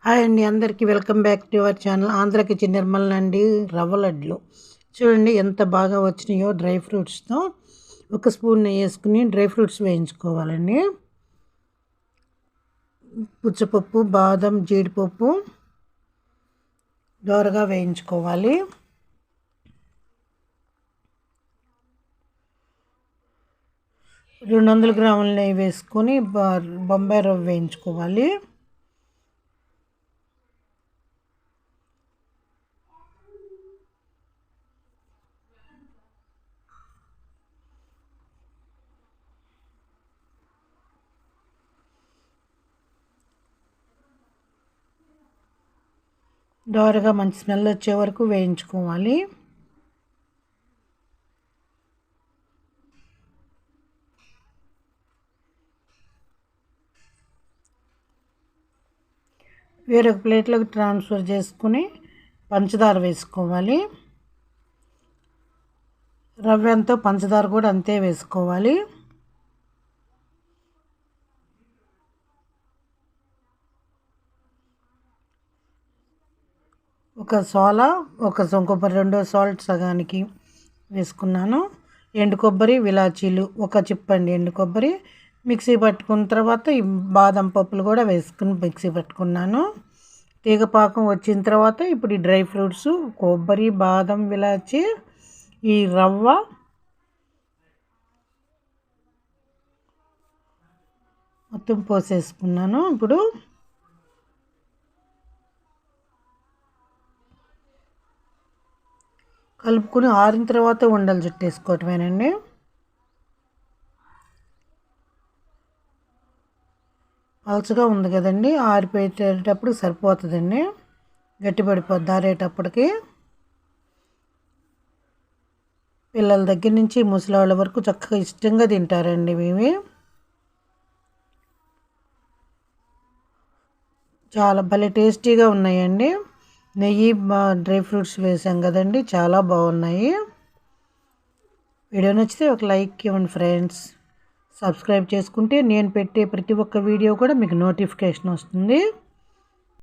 Hi అండి, అందరికీ welcome back to our channel Andhra kitchen Nirmal అండి. రవ్వ లడ్లు చూడండి ఎంత బాగా వచ్చినాయో. డ్రై ఫ్రూట్స్తో ఒక స్పూన్ నెయ్యి వేసుకుని డ్రై ఫ్రూట్స్ వేయించుకోవాలండి. పుచ్చపప్పు, బాదం, జీడిపప్పు దోరగా వేయించుకోవాలి. రెండు 200 గ్రాముల నెయ్యి వేసుకొని బొంబాయి రవ్వ వేయించుకోవాలి. దోరగా మంచి స్మెల్ వచ్చే వరకు వేయించుకోవాలి. వేరొక ప్లేట్లోకి ట్రాన్స్ఫర్ చేసుకుని పంచదార వేసుకోవాలి. రవ్వ ఎంతో పంచదార కూడా అంతే వేసుకోవాలి. ఒక సోలా, ఒక రెండో సాల్ట్ సగానికి వేసుకున్నాను. ఎండు కొబ్బరి, విలాచీలు ఒక చిప్పండి ఎండు కొబ్బరి మిక్సీ పట్టుకున్న తర్వాత ఈ బాదం పప్పులు కూడా వేసుకుని మిక్సీ పట్టుకున్నాను. తీగపాకం వచ్చిన తర్వాత ఇప్పుడు ఈ డ్రై ఫ్రూట్స్, కొబ్బరి, బాదం, విలాచి, ఈ రవ్వ మొత్తం పోసేసుకున్నాను. ఇప్పుడు కలుపుకొని ఆరిన తర్వాత ఉండలు చుట్టేసుకోవటమేనండి. పలచగా ఉంది కదండి, ఆరిపోయేటప్పుడు సరిపోతుందండి, గట్టిపడిపోద్ది ఆరేటప్పటికి. పిల్లల దగ్గర నుంచి ముసలి వాళ్ళ వరకు చక్కగా ఇష్టంగా తింటారండి ఇవి. చాలా భలే టేస్టీగా ఉన్నాయండి. నెయ్యి, డ్రై ఫ్రూట్స్ వేసాం కదండి, చాలా బాగున్నాయి. వీడియో నచ్చితే ఒక లైక్ ఇవ్వండి ఫ్రెండ్స్. సబ్స్క్రైబ్ చేసుకుంటే నేను పెట్టే ప్రతి ఒక్క వీడియో కూడా మీకు నోటిఫికేషన్ వస్తుంది.